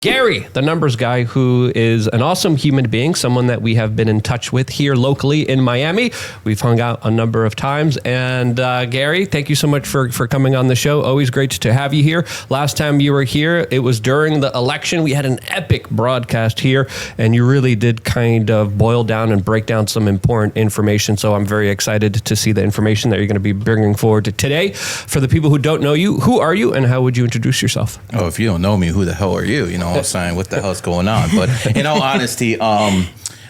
Gary, the numbers guy, who is an awesome human being, someone that we have been in touch with here locally in Miami. We've hung out a number of times. And Gary, thank you so much for coming on the show. Always great to have you here. Last time you were here, it was during the election. We had an epic broadcast here, and you really did kind of boil down and break down some important information. So I'm very excited to see the information that you're going to be bringing forward today. For the people who don't know you, who are you and how would you introduce yourself? Oh, if you don't know me, who the hell are you? You know what I'm saying? What the hell's going on? But in all honesty,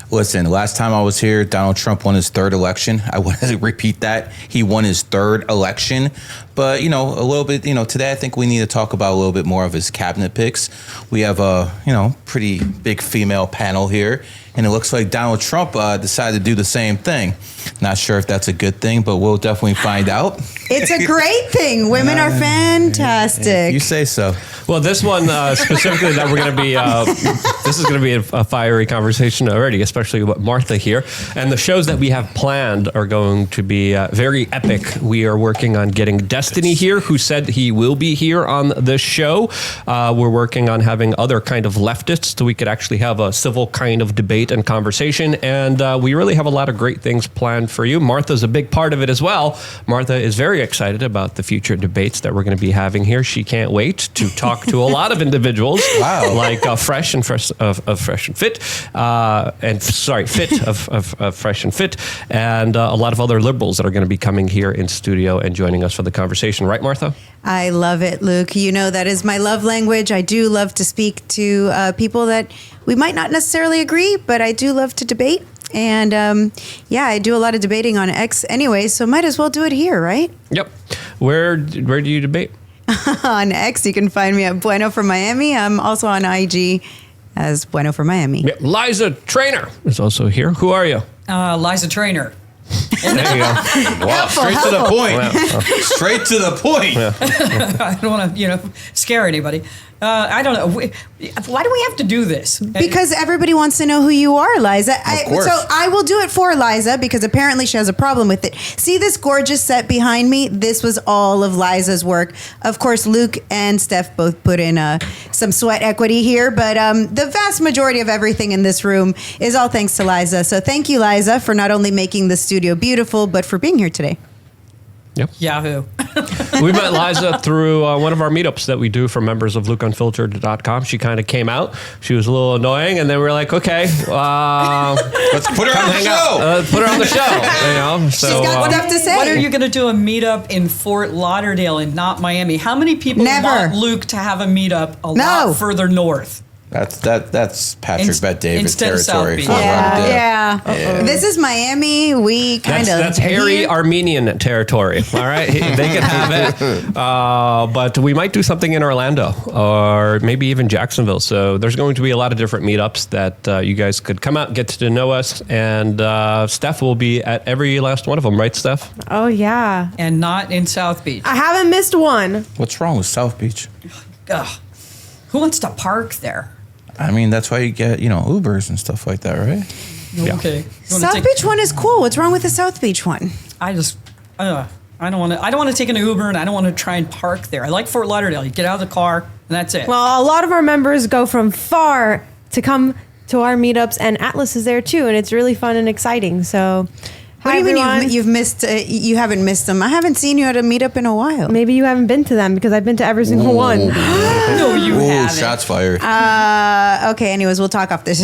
listen, last time I was here, Donald Trump won his third election. I want to repeat that. He won his third election. But, a little bit, today I think we need to talk about a little bit more of his cabinet picks. We have a, pretty big female panel here. And it looks like Donald Trump decided to do the same thing. Not sure if that's a good thing, but we'll definitely find out. It's a great thing. Women are fantastic. If you say so. Well, this one specifically that we're going to be, this is going to be a fiery conversation already, especially with Martha here. And the shows that we have planned are going to be very epic. We are working on getting Destiny here, who said he will be here on the show. We're working on having other kind of leftists so we could actually have a civil kind of debate and conversation. And we really have a lot of great things planned for you. Martha's a big part of it as well. Martha is very excited about the future debates that we're going to be having here. She can't wait to talk to a lot of individuals. Wow. Like Fresh and Fit, Fit of Fresh and Fit, and a lot of other liberals that are going to be coming here in studio and joining us for the conversation. Right, Martha? I love it, Luke. You know that is my love language. I do love to speak to people that we might not necessarily agree, but I do love to debate. And I do a lot of debating on X anyway, so might as well do it here, right? Yep. Where do you debate? On X, you can find me at Bueno for Miami. I'm also on IG as Bueno for Miami. Yep. Liza Trainer is also here. Who are you? Liza Trainer. There you go. Wow, straight to the point. Straight to the point. I don't want to, scare anybody. I don't know. Why do we have to do this? Because everybody wants to know who you are, Liza. Of course. So I will do it for Liza because apparently she has a problem with it. See this gorgeous set behind me? This was all of Liza's work. Of course, Luke and Steph both put in some sweat equity here, but the vast majority of everything in this room is all thanks to Liza. So thank you, Liza, for not only making the studio beautiful, but for being here today. Yep. Yahoo. We met Liza through one of our meetups that we do for members of LukeUnfiltered.com. She kind of came out. She was a little annoying, and then we were like, okay, let's put her on the show. Put her on the show. She's got stuff to say. What are you going to do a meetup in Fort Lauderdale and not Miami? How many people want Luke to have a meetup a lot further north? That's Patrick Bet-David instead territory. Of Yeah. This is Miami. We kind of that's hairy Armenian territory. All right, they can have it. But we might do something in Orlando or maybe even Jacksonville. So there's going to be a lot of different meetups that you guys could come out, get to know us, and Steph will be at every last one of them, right, Steph? Oh yeah, and not in South Beach. I haven't missed one. What's wrong with South Beach? Ugh. Who wants to park there? I mean, that's why you get, Ubers and stuff like that, right? Yeah. Okay. South Beach one is cool. What's wrong with the South Beach one? I don't want to take an Uber, and I don't want to try and park there. I like Fort Lauderdale. You get out of the car, and that's it. Well, a lot of our members go from far to come to our meetups, and Atlas is there too, and it's really fun and exciting. So, what do you mean you've missed? You haven't missed them. I haven't seen you at a meetup in a while. Maybe you haven't been to them because I've been to every single one. No, you haven't. Shots fired. Okay. Anyways, we'll talk after this.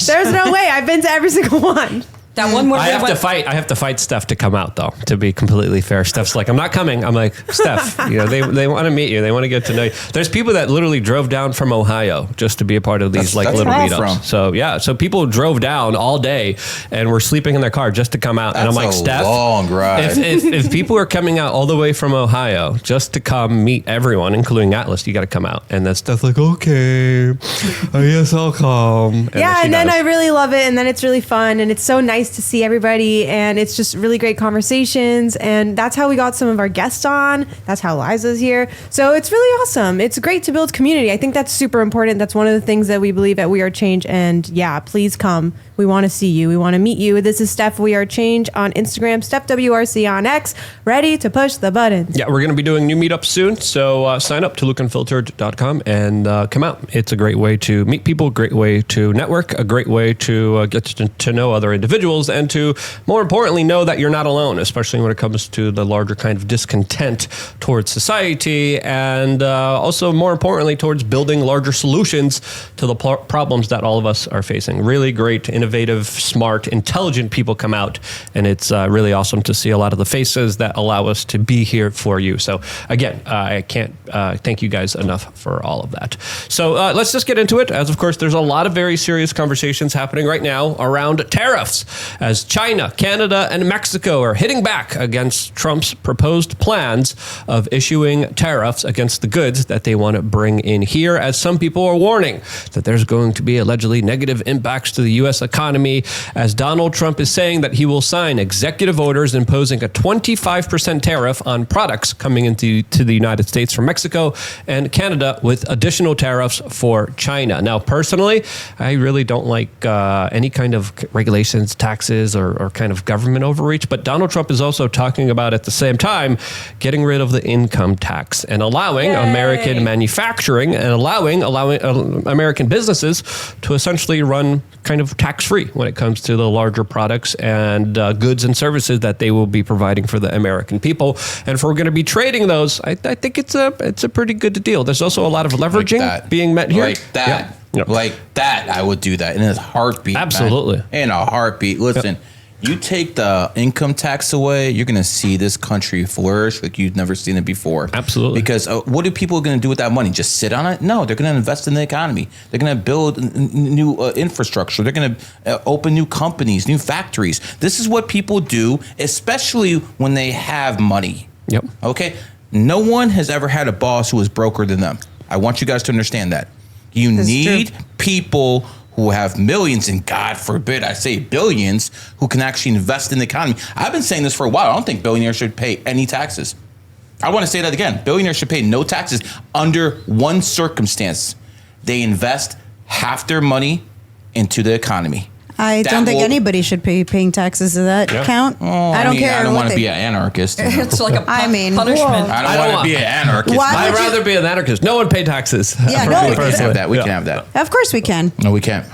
There's no way. I've been to every single one. That one where I have to fight Steph to come out, though, to be completely fair. Steph's like, I'm not coming. I'm like, Steph, they want to meet you. They want to get to know you. There's people that literally drove down from Ohio just to be a part of these little meetups. So people drove down all day and were sleeping in their car just to come out. That's and I'm like, Steph, long ride. If people are coming out all the way from Ohio just to come meet everyone, including Atlas, you got to come out. And then Steph's like, okay, I guess I'll come. And then I really love it. And then it's really fun. And it's so nice nice to see everybody, and it's just really great conversations. And that's how we got some of our guests on. That's how Liza's here. So it's really awesome. It's great to build community. I think that's super important. That's one of the things that we believe at We Are Change. And yeah, please come. We want to see you. We want to meet you. This is Steph We Are Change on Instagram, Steph WRC on X, ready to push the buttons. Yeah, we're going to be doing new meetups soon. So sign up to lookunfiltered.com and come out. It's a great way to meet people, great way to network, a great way to get to know other individuals, and to, more importantly, know that you're not alone, especially when it comes to the larger kind of discontent towards society, and also, more importantly, towards building larger solutions to the problems that all of us are facing. Really great, innovative, smart, intelligent people come out, and it's really awesome to see a lot of the faces that allow us to be here for you. So again, I can't thank you guys enough for all of that. So let's just get into it, as of course there's a lot of very serious conversations happening right now around tariffs, as China, Canada, and Mexico are hitting back against Trump's proposed plans of issuing tariffs against the goods that they want to bring in here, as some people are warning that there's going to be allegedly negative impacts to the U.S. economy, as Donald Trump is saying that he will sign executive orders imposing a 25% tariff on products coming into the United States from Mexico and Canada, with additional tariffs for China. Now, personally, I really don't like any kind of regulations, taxes, or kind of government overreach, but Donald Trump is also talking about, at the same time, getting rid of the income tax and allowing American manufacturing and allowing American businesses to essentially run kind of tax-free when it comes to the larger products and goods and services that they will be providing for the American people. And if we're going to be trading those, I think it's a pretty good deal. There's also a lot of leveraging being met here. Like that. Yep. Like that, I would do that in a heartbeat. Absolutely. Man. In a heartbeat. Listen, you take the income tax away, you're going to see this country flourish like you've never seen it before. Absolutely. Because what are people going to do with that money? Just sit on it? No, they're going to invest in the economy. They're going to build new infrastructure. They're going to open new companies, new factories. This is what people do, especially when they have money. Yep. Okay? No one has ever had a boss who is broker than them. I want you guys to understand that. You need people who have millions, and God forbid I say billions, who can actually invest in the economy. I've been saying this for a while. I don't think billionaires should pay any taxes. I want to say that again. Billionaires should pay no taxes under one circumstance. They invest half their money into the economy. I don't think anybody should be paying taxes. Does that count? I don't care. I don't want to be an anarchist. It's like a punishment. I don't want to be an anarchist. I'd rather be an anarchist. No one pay taxes. Yeah, we can have that. We can have that. Of course we can. No, we can't.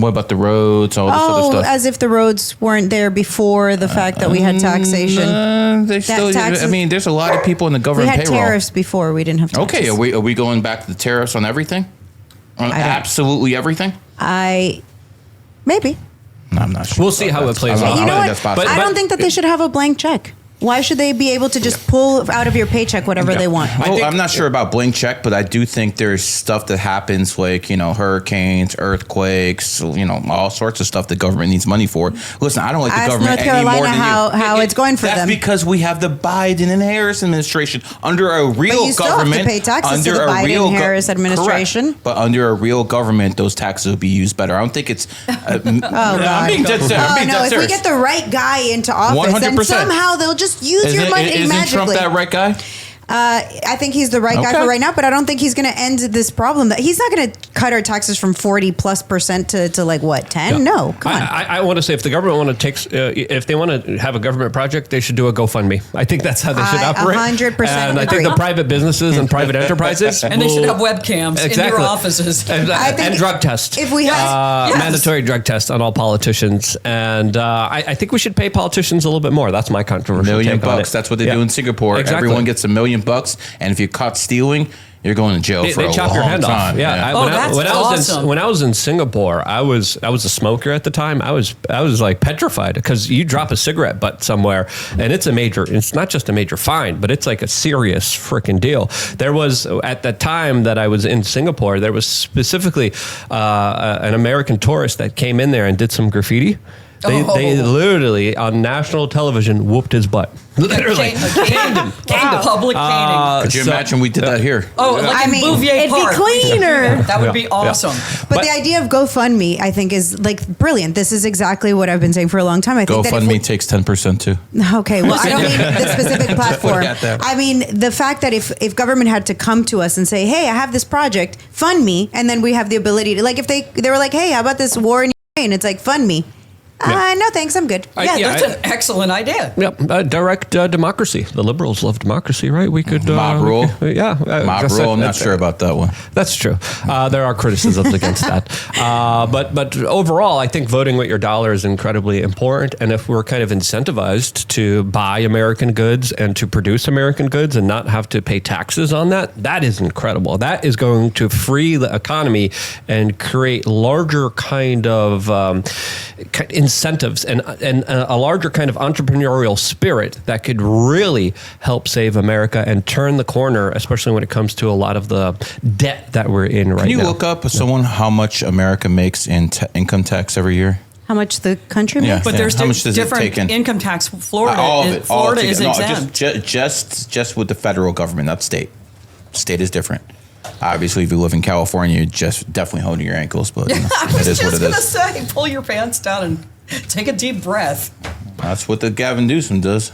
What about the roads? All this other stuff. As if the roads weren't there before the fact that we had taxation. They still. I mean, there's a lot of people in the government payroll. We had tariffs before. We didn't have taxes. Okay, are we going back to the tariffs on everything? On absolutely everything? Maybe. No, I'm not sure. We'll see how it plays out. You know what? I don't think that they should have a blank check. Why should they be able to just pull out of your paycheck whatever they want? I'm not sure about blank check, but I do think there's stuff that happens like, hurricanes, earthquakes, all sorts of stuff the government needs money for. Listen, I don't like the government any more than you. How it's going for them. That's because we have the Biden and Harris administration under a real but you still government. Have to pay taxes to the Biden and Harris administration. Correct. But under a real government, those taxes will be used better. I don't think it's. I'm being dead serious. If we get the right guy into office, 100%. Then somehow they'll just use your money magically. Isn't Trump that right guy? I think he's the right guy for right now, but I don't think he's going to end this problem. That he's not going to cut our taxes from 40+% to like what 10? Yeah. No, come on. I want to say if the government want to take, if they want to have a government project, they should do a GoFundMe. I think that's how they should operate. 100%. And I think the private businesses and private enterprises and they should have webcams in your offices and drug tests. If we have mandatory drug tests on all politicians, and I think we should pay politicians a little bit more. That's my controversial $1 million. Take on it. That's what they do in Singapore. Exactly. Everyone gets $1 million. And if you're caught stealing, you're going to jail for a long time. They chop your hand off. Yeah. When I was in Singapore, I was a smoker at the time. I was like petrified because you drop a cigarette butt somewhere and it's not just a major fine, but it's like a serious freaking deal. There was, at the time that I was in Singapore, there was specifically an American tourist that came in there and did some graffiti. They literally on national television whooped his butt. Literally, caned him. Public caning. Could you imagine we did that here? Like in Bouvier it'd Park. be cleaner. That would be awesome. But the idea of GoFundMe, I think, is like brilliant. This is exactly what I've been saying for a long time. I think GoFundMe takes 10% too. Okay, well, I don't mean the specific platform. Forget that. I mean the fact that if government had to come to us and say, "Hey, I have this project, fund me," and then we have the ability to, like, if they were like, "Hey, how about this war in Ukraine?" It's like, "Fund me." No, thanks. I'm good. That's an excellent idea. Yep, direct democracy. The liberals love democracy, right? We could mob rule. Mob rule. I'm not sure about that one. That's true. There are criticisms against that, but overall, I think voting with your dollar is incredibly important. And if we're kind of incentivized to buy American goods and to produce American goods and not have to pay taxes on that, that is incredible. That is going to free the economy and create larger kind of incentives and a larger kind of entrepreneurial spirit that could really help save America and turn the corner, especially when it comes to a lot of the debt that we're in right now. Can you look up someone how much America makes in income tax every year? How much the country makes? But there's how much does different it take in? income tax. Florida is exempt. Just with the federal government, not state. State is different. Obviously, if you live in California, you're just definitely holding your ankles, but it is what it is. I was just going to say, pull your pants down and take a deep breath. That's what the Gavin Newsom does.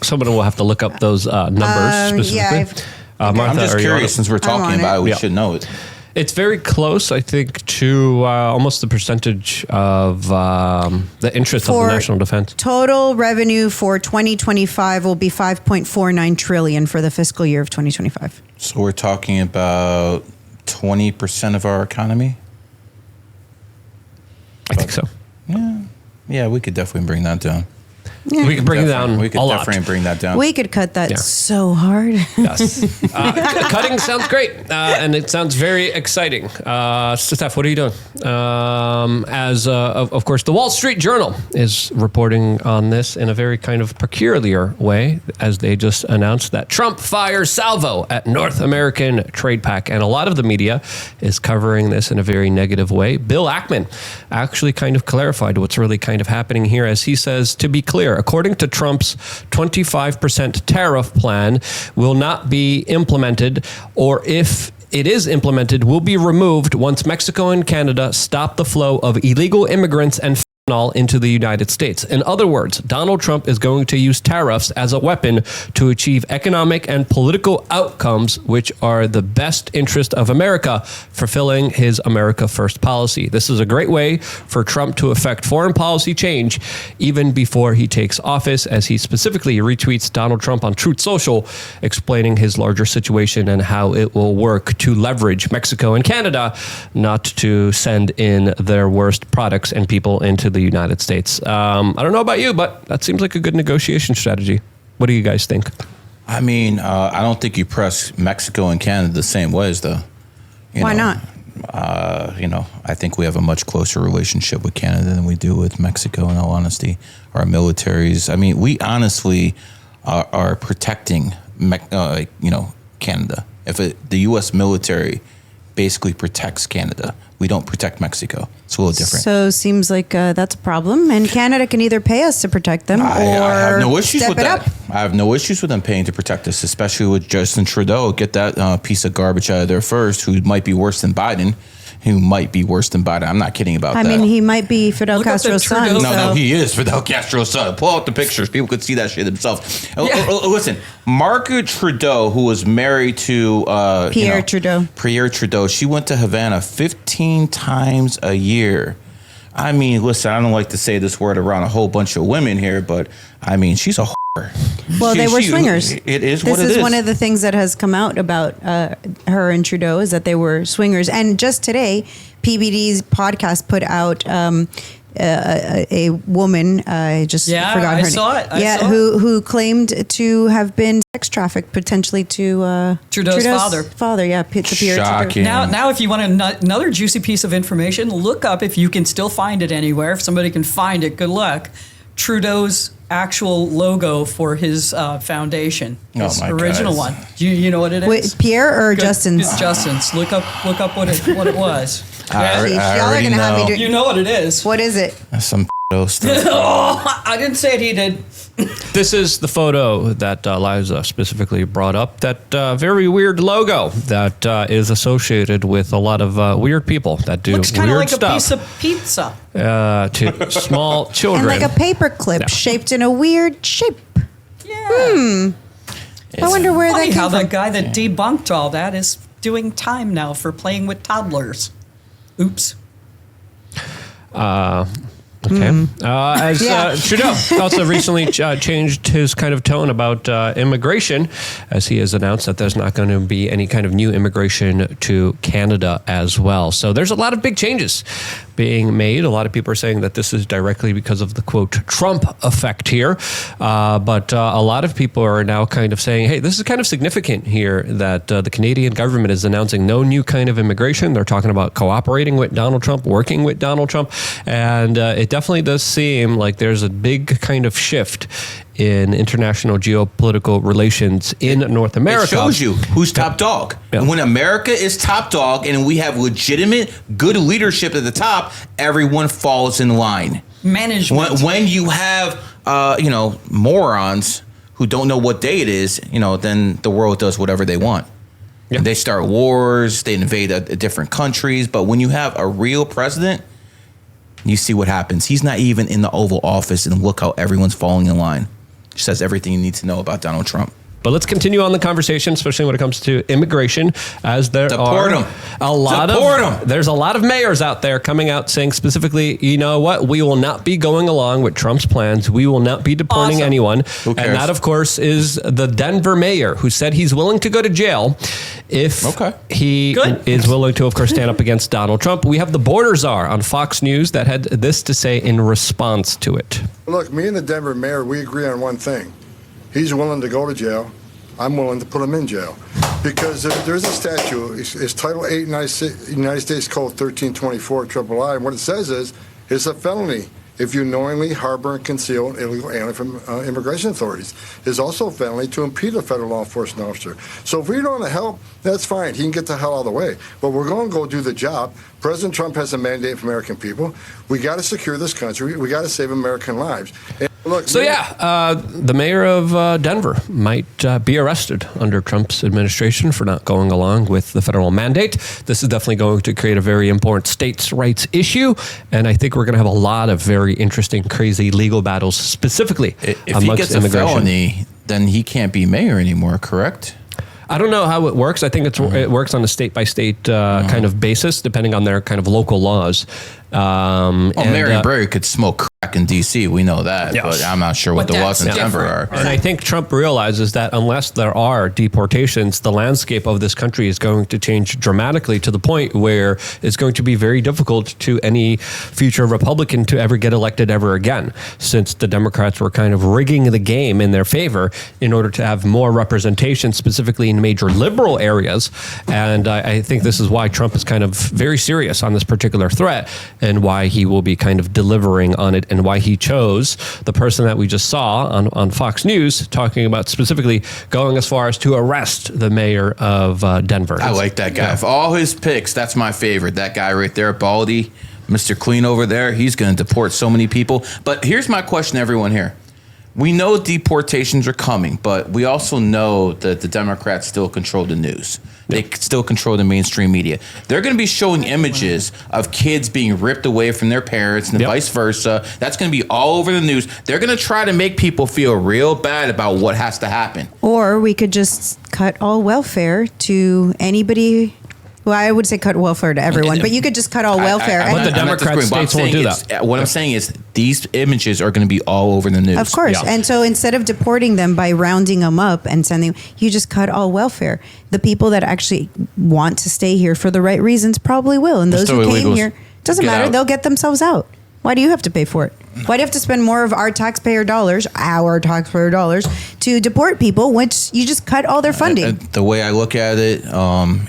Somebody will have to look up those numbers specifically. Martha, I'm just curious, since we're talking about it, we should know it. It's very close, I think, to almost the percentage of the interest of the national defense. Total revenue for 2025 will be $5.49 trillion for the fiscal year of 2025. So we're talking about 20% of our economy? I think so. Yeah, we could definitely bring that down. Yeah. We could bring it down We could a lot. definitely bring that down. We could cut that so hard. Yes. Cutting sounds great, and it sounds very exciting. Steph, what are you doing? Of course, the Wall Street Journal is reporting on this in a very kind of peculiar way, as they just announced that Trump fires salvo at North American trade pact. And a lot of the media is covering this in a very negative way. Bill Ackman actually kind of clarified what's really kind of happening here, as he says, to be clear, according to Trump's 25% tariff plan will not be implemented, or if it is implemented, will be removed once Mexico and Canada stop the flow of illegal immigrants and fentanyl into the United States. In other words, Donald Trump is going to use tariffs as a weapon to achieve economic and political outcomes, which are the best interest of America, fulfilling his America First policy. This is a great way for Trump to effect foreign policy change even before he takes office, as he specifically retweets Donald Trump on Truth Social, explaining his larger situation and how it will work to leverage Mexico and Canada not to send in their worst products and people into the United States. I don't know about you, but that seems like a good negotiation strategy. What do you guys think? I mean, I don't think you press Mexico and Canada the same ways, though. Why not? I think we have a much closer relationship with Canada than we do with Mexico, in all honesty. Our militaries, I mean, we honestly are protecting, Canada. If the U.S. military basically protects Canada, we don't protect Mexico. It's a little different. So seems like that's a problem. And Canada can either pay us to protect them I have no issues step with it that. up. I have no issues with them paying to protect us, especially with Justin Trudeau. Get that piece of garbage out of there first, who might be worse than Biden. I'm not kidding about that. I mean, he might be Fidel Castro's son. No, he is Fidel Castro's son. Pull out the pictures. People could see that shit themselves. Listen, Margaret Trudeau, who was married to Pierre Trudeau. She went to Havana 15 times a year. I mean, listen, I don't like to say this word around a whole bunch of women here, but I mean, she's a whore. Well, they were swingers. It is what it is. This is one of the things that has come out about her and Trudeau, is that they were swingers. And just today, PBD's podcast put out a woman. I just forgot her name. I saw it. Who claimed to have been sex trafficked potentially to Trudeau's father. To Pierre Shocking. Trudeau. Now, if you want another juicy piece of information, look up, if you can still find it anywhere. If somebody can find it, good luck. Trudeau's actual logo for his foundation. His original one. You know what it is? Wait, Pierre or Justin's? It's Justin's. Look up what it was. I Y'all are already gonna have me know. do. You know what it is. What is it? Some stuff. Oh, I didn't say it. He did. This is the photo that Liza specifically brought up. That very weird logo that is associated with a lot of weird people that do Looks kind of weird like a stuff piece of pizza. to small children. And like a paper clip Yeah. shaped in a weird shape. Yeah. I wonder where that Funny came how from. the guy that debunked all that is doing time now for playing with toddlers. Oops. Okay. As Yeah. Trudeau also recently changed his kind of tone about immigration, as he has announced that there's not going to be any kind of new immigration to Canada as well. So there's a lot of big changes being made. A lot of people are saying that this is directly because of the, quote, Trump effect here. But a lot of people are now kind of saying, hey, this is kind of significant here that the Canadian government is announcing no new kind of immigration. They're talking about cooperating with Donald Trump, working with Donald Trump. And it definitely does seem like there's a big kind of shift in international geopolitical relations in North America. It shows you who's top dog. Yeah. And when America is top dog and we have legitimate, good leadership at the top, everyone falls in line. Management. When you have, morons who don't know what day it is, then the world does whatever they want. Yeah. And they start wars, they invade different countries. But when you have a real president, you see what happens. He's not even in the Oval Office, and look how everyone's falling in line. Just says everything you need to know about Donald Trump. But let's continue on the conversation, especially when it comes to immigration, as there Deport are 'em. a lot Deport of 'em. there's a lot of mayors out there coming out saying specifically, you know what, we will not be going along with Trump's plans. We will not be deporting Awesome. anyone. Who cares? And that, of course, is the Denver mayor who said he's willing to go to jail if he Good. is willing to, of course, stand up against Donald Trump. We have the border czar on Fox News that had this to say in response to it. Look, me and the Denver mayor, we agree on one thing. He's willing to go to jail. I'm willing to put him in jail. Because there's a statute, it's Title 8 United States Code 1324 III, and what it says is, it's a felony if you knowingly harbor and conceal an illegal alien from immigration authorities. It's also a felony to impede a federal law enforcement officer. So if we don't want to help, that's fine. He can get the hell out of the way. But we're going to go do the job. President Trump has a mandate for American people. We got to secure this country. We got to save American lives. And look, So the mayor of Denver might be arrested under Trump's administration for not going along with the federal mandate. This is definitely going to create a very important states' rights issue, and I think we're going to have a lot of very interesting, crazy legal battles specifically If he amongst gets a immigration. felony, then he can't be mayor anymore, correct? I don't know how it works. I think it works on a state-by-state kind of basis, depending on their kind of local laws. Marion Barry could smoke crack in D.C. We know that, Yes. but I'm not sure what But the laws in that's Denver different. are. And I think Trump realizes that unless there are deportations, the landscape of this country is going to change dramatically to the point where it's going to be very difficult to any future Republican to ever get elected ever again, since the Democrats were kind of rigging the game in their favor in order to have more representation, specifically in major liberal areas. And I think this is why Trump is kind of very serious on this particular threat and why he will be kind of delivering on it and why he chose the person that we just saw on Fox News talking about specifically going as far as to arrest the mayor of Denver. I like that guy. Yeah. Of all his picks, that's my favorite. That guy right there, Baldy, Mr. Clean over there, he's going to deport so many people. But here's my question to everyone here. We know deportations are coming, but we also know that the Democrats still control the news. They still control the mainstream media. They're going to be showing images of kids being ripped away from their parents and vice versa. That's going to be all over the news. They're going to try to make people feel real bad about what has to happen. Or we could just cut all welfare to anybody. Well, I would say cut welfare to everyone, but you could just cut all welfare. But the I'm not Democrat disagreeing, states won't do that. What I'm saying is these images are going to be all over the news. Of course. Yeah. And so instead of deporting them by rounding them up and sending, you just cut all welfare. The people that actually want to stay here for the right reasons probably will. And those Still who came illegals, here, doesn't get matter. out. They'll get themselves out. Why do you have to pay for it? Why do you have to spend more of our taxpayer dollars, to deport people, which you just cut all their funding? The way I look at it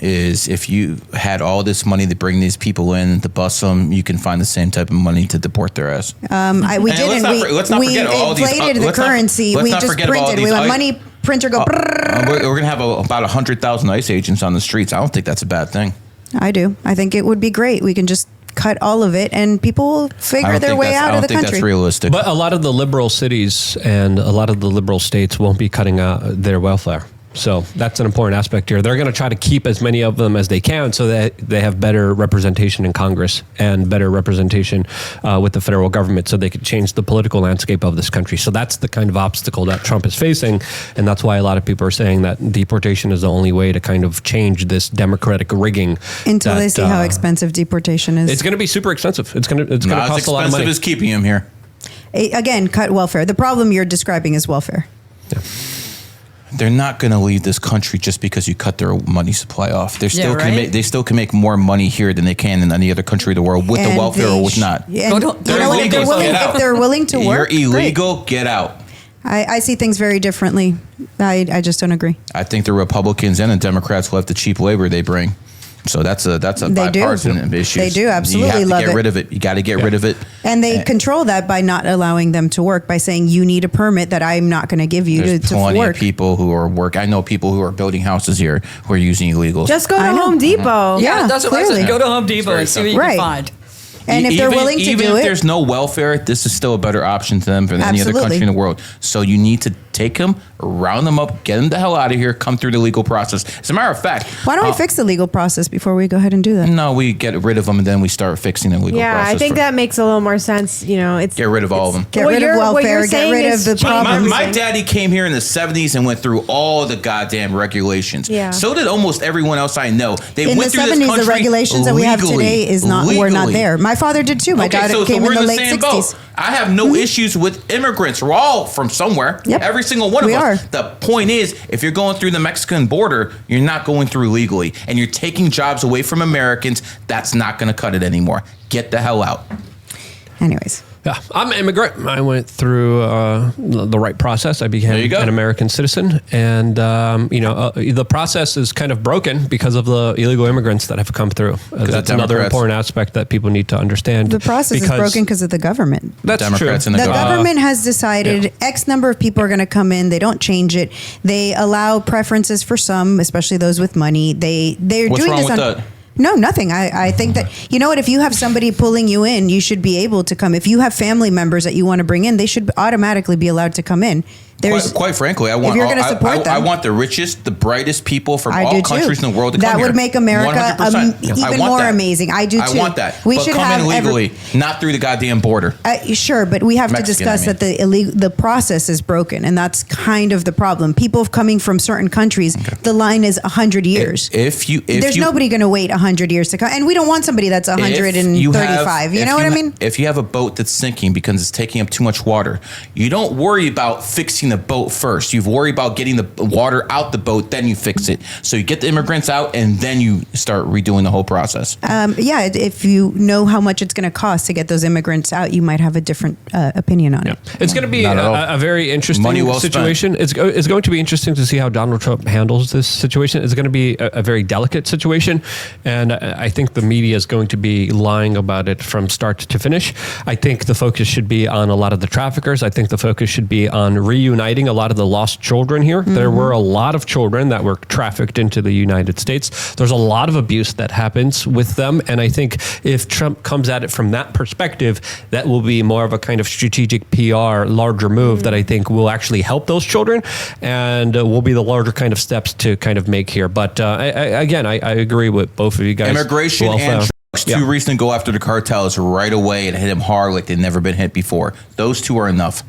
is if you had all this money to bring these people in, to bus them, you can find the same type of money to deport their ass. We And didn't. let's not We forget all these- inflated the let's not- currency. let's We not just forget about all printed. these We let ice- money printer go. We're going to have about 100,000 ICE agents on the streets. I don't think that's a bad thing. I do. I think it would be great. We can just cut all of it, and people will figure their way out of the I don't think country. that's realistic. But a lot of the liberal cities and a lot of the liberal states won't be cutting their welfare. So that's an important aspect here. They're going to try to keep as many of them as they can so that they have better representation in Congress and better representation with the federal government so they could change the political landscape of this country. So that's the kind of obstacle that Trump is facing. And that's why a lot of people are saying that deportation is the only way to kind of change this democratic rigging. Until they see how expensive deportation is. It's going to be super expensive. It's going to cost a lot of money. As expensive as keeping him here. Again, cut welfare. The problem you're describing is welfare. Yeah. They're not going to leave this country just because you cut their money supply off. They still they still can make more money here than they can in any other country of the world with the welfare or with not. You know what? If they're willing to work, you're illegal. Get out. I see things very differently. I just don't agree. I think the Republicans and the Democrats love the cheap labor they bring. So that's a bipartisan issue. They do absolutely you have love to get it. rid of it. You got to get rid of it. And they control that by not allowing them to work, by saying you need a permit that I'm not going to give you There's to plenty work. of people who are I know people who are building houses here who are using illegals. Just go to I know. Home Depot. Yeah, that's what I clearly. said. Go to Home Depot and see what you Right. can find. And if they're willing to even do if it, there's no welfare, this is still a better option to them than any other Absolutely. country in the world. So you need to take them, round them up, get them the hell out of here, come through the legal process. As a matter of fact, why don't we fix the legal process before we go ahead and do that? No, we get rid of them and then we start fixing the legal process. I think that makes a little more sense. You know, it's Get rid of all of them. Get What rid of you're- what welfare, you're get saying rid of is the change problems. My daddy came here in the 70s and went through all the goddamn regulations. Yeah. So did almost everyone else I know. They In the went through this 70s, country the regulations that we have today were not legally. there. My father did too. My dad came we're in the the late same 60s. boat. I have no issues with immigrants. We're all from somewhere. Yep. Every single one We of us. are. The point is, if you're going through the Mexican border, you're not going through legally, and you're taking jobs away from Americans. That's not going to cut it anymore. Get the hell out. Anyways. Yeah, I'm an immigrant. I went through the right process. I became There you go. an American citizen, and the process is kind of broken because of the illegal immigrants that have come through. That's another Democrats. important aspect that people need to understand. The process is broken because of the government. That's Democrats true. and The government has decided yeah. X number of people are going to come in. They don't change it. They allow preferences for some, especially those with money. They're What's doing wrong this with on. that? No, nothing. I think that, you know what, if you have somebody pulling you in, you should be able to come. If you have family members that you want to bring in, they should automatically be allowed to come in. Quite frankly, I want. you're gonna support them- I want the richest, the brightest people from I all do too. countries in the world to That come would here. make America 100%. I even want more that. amazing. I do too. I want that. We but should come have in legally, not through the goddamn border. Sure, but we have to Mexican, discuss I mean. that the process is broken, and that's kind of the problem. People coming from certain countries, the line is 100 years. If There's nobody going to wait 100 years to come, and we don't want somebody that's 135. You know what I mean? If you have a boat that's sinking because it's taking up too much water, you don't worry about fixing the boat first. You worry about getting the water out the boat, then you fix it. So you get the immigrants out, and then you start redoing the whole process. If you know how much it's going to cost to get those immigrants out, you might have a different opinion on it. It's going to be Not at all. a very interesting Money well spent. situation. It's going to be interesting to see how Donald Trump handles this situation. It's going to be a very delicate situation, and I think the media is going to be lying about it from start to finish. I think the focus should be on a lot of the traffickers. I think the focus should be on reuniting a lot of the lost children here. Mm-hmm. There were a lot of children that were trafficked into the United States. There's a lot of abuse that happens with them, and I think if Trump comes at it from that perspective, that will be more of a kind of strategic PR, larger move that I think will actually help those children, and will be the larger kind of steps to kind of make here. But I agree with both of you guys. Immigration Well, and drugs. yeah. Two reasons to go after the cartels right away and hit them hard like they've never been hit before. Those two are enough.